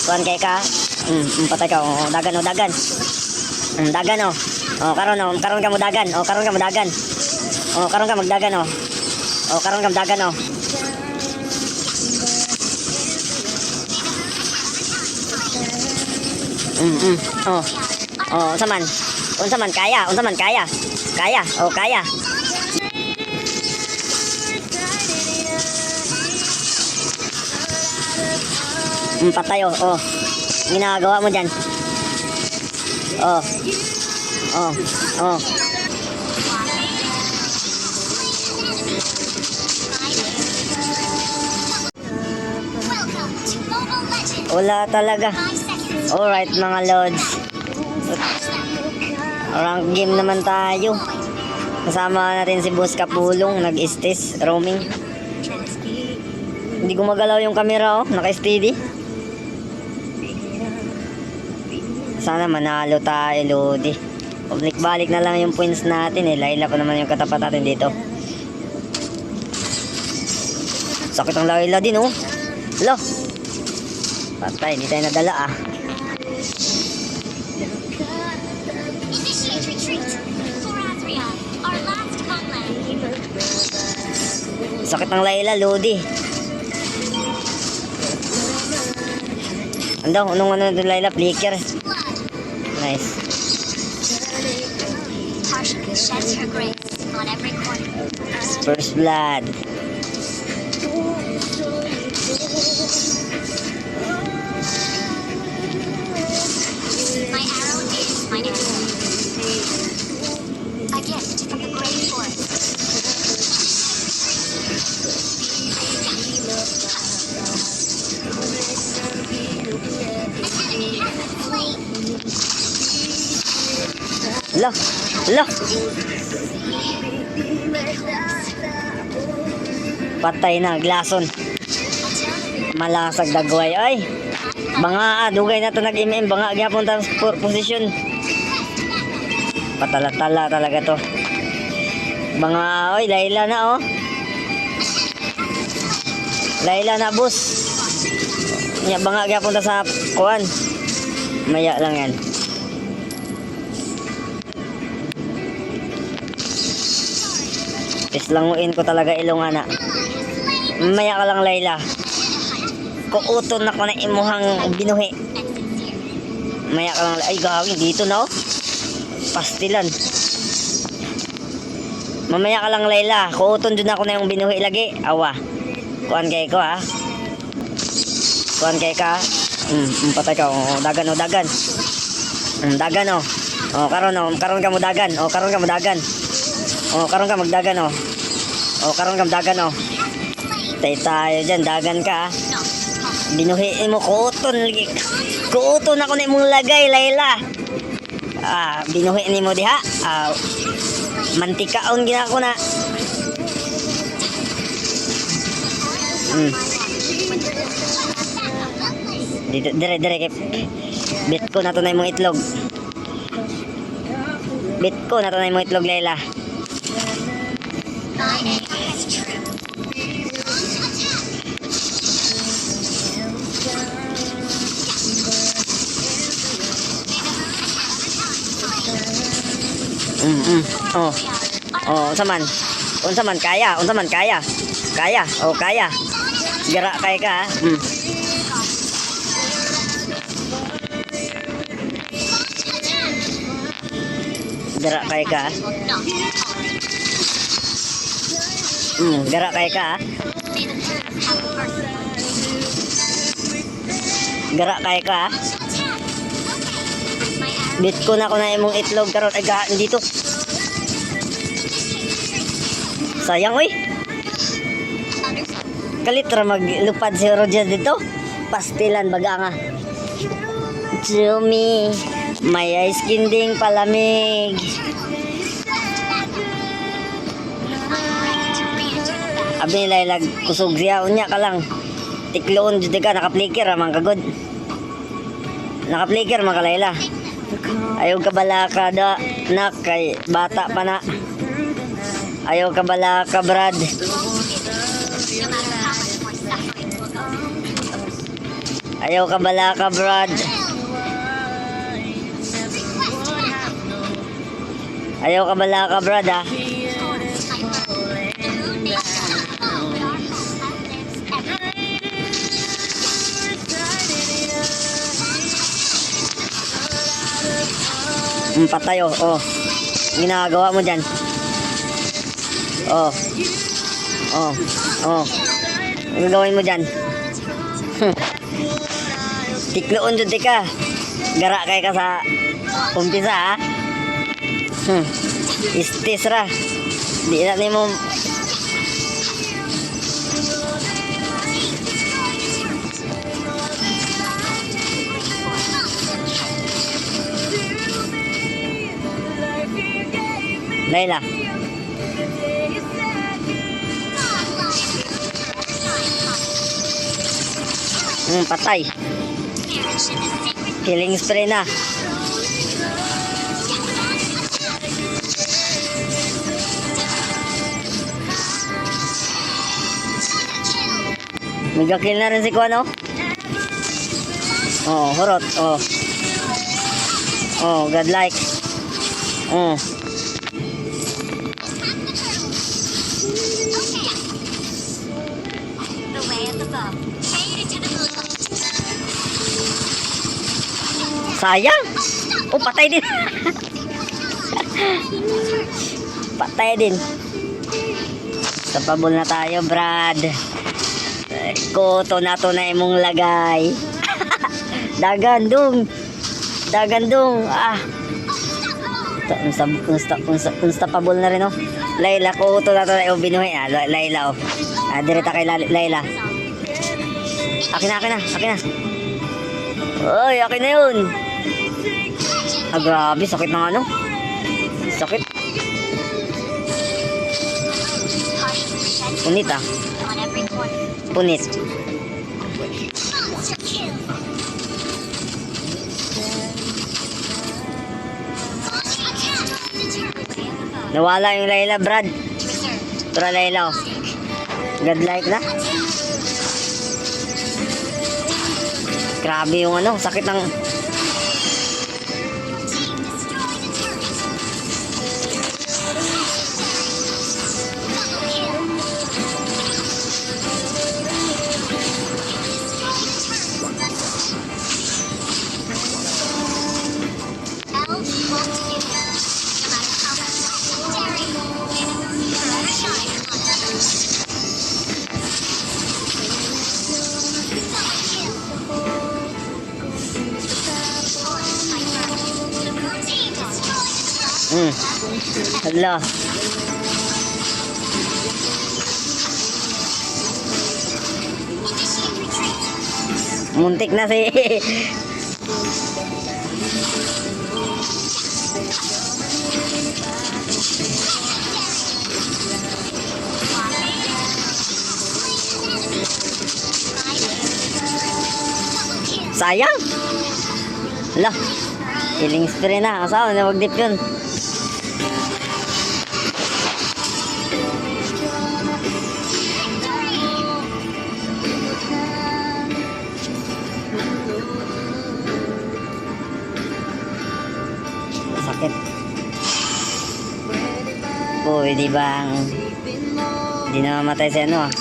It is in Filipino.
Kuan kay ka. Patay ka. Oh, dagan, oh, dagan. Dagan, oh. Oh, karon ka mo dagan. Oh, karon ka mo dagan. Oh, karon ka magdagan, oh. Oh, karon ka magdagan, oh. Oh. Oh, unsa man? Unsa man kaya? Unsa man kaya? Kaya. Oh, kaya. Patay, oh. Oh. Ginagawa mo diyan. Oh. Oh. Oh. Wala talaga. Alright mga lods. Rank game naman tayo. Kasama natin si Boss Kapulong. Nag-istis, roaming. Hindi gumagalaw yung camera, oh. Naka-steady. Sana manalo tayo, Lodi. Balik na lang yung points natin, eh. Layla pa naman yung katapat natin dito. Sakit ang Layla din, oh. Lo. Patay, hindi tayo nadala, ah. Sakit ng Layla, Lodi. Anong ano ng Layla? Flicker. Nice. First blood. My arrow is my arrow. A gift from the great forest. Lo. Lo. Patay na, glason. Malasag dagway. Ay. Banga, dugay na ito nag-MM. Banga, gyapon ta position. Patala-tala talaga to. Banga, oy, Layla na, oh. Layla na, boss. Nya, banga, gyapon ta sa kuwan. Maya lang yan. Islanguin ko talaga ilong ana. Maya ka lang, Layla. Kuuton na ko na imuhang binuhi. Maya ka lang. Ay, gawin. Dito na, oh. Pastilan. Mamaya ka lang, Layla. Kuuton dyan ako na yung binuhi lagi. Awa. Kuan kay ko, ha. Kuan kay ka. Patay ka. Oh, dagan, oh, dagan. Dagan, oh. Oh, karon ka mo dagan. Oh, karon ka mo dagan. Oh, karon ka magdagan, oh. Oh, karon ka magdagan, oh. Tayo dyan, dagan ka, ah. Binuhiin mo, kuuton. Kuuton ako na imong lagay, Layla. Binuhiin mo diha. Mantikaon gina ko na. Dito, dire kay bit ko na to na imong itlog. Bit ko na to na imong itlog, Layla. Oh. Oh, unsa man? Unsa man kaya? Unsa man kaya? Kaya. Oh, kaya. Gara kay ka, ha? Gara kay ka. Gara kay ka. Gara kay ka. Bit ko na imong itlog karon ay gaan dito. Sayang, oy. Kalitra maglupad si Roger dito. Pastilan baga nga. Jumi, may ice kinding palamig. Abi nila kusog siya. Unya ka lang. Tikloon dito ka. Naka-flicker amang kagod. Naka-flicker mga Layla. Ayaw ka bala ka da. Nak, kay bata pa na. Ayaw ka bala ka, Brad. Ayaw ka bala ka, Brad. Ayaw ka bala ka, Brad, ha? Patay, oh. Oh. Ginagawa mo dyan. Oh. Oh. Oh. Ano gagawin mo dyan? Tikloon dyan, tika. Gara kay ka sa umpisa, ha? Istis ra. Di na ni mo. Layla. Patay. Killing spree na. Nagka-kill na rin si Kuan, oh. Oh, hurot. Oh. Oh, godlike. Oh. The way of the bow. Fade into the moonlight. Sayang. Oh, patay din. Patay din. Sa pabol na tayo, Brad. Koto na to na imong lagay. Dagandong. Dagandong. Ah. Unstoppable na rin, oh. Layla, koto na to na imong binuhay. Ah, Layla, oh. Ah, direta kay Layla. Akin na, akin na, akin na. Oy, akin na yun. Ah, grabe, sakit ng ano. Sakit. Punit, ah. On every corner. Punit. Monster kill. Monster attack. Determined. Nawala yung Layla, Brad. Reserved. Tura Layla, oh. Godlike na. Grabe yung ano, sakit ng... Team destroy the turret. Double kill. L won't give. No matter how much daring. Forever shine on others. Double kill. Team destroy the turret. Hala. Initiate retreat. Muntik na si... Sayang. Hala. Killing spree na. Asawa na mag-dip yun. Sakit. Pwede bang... Di na mamatay si ano, ah.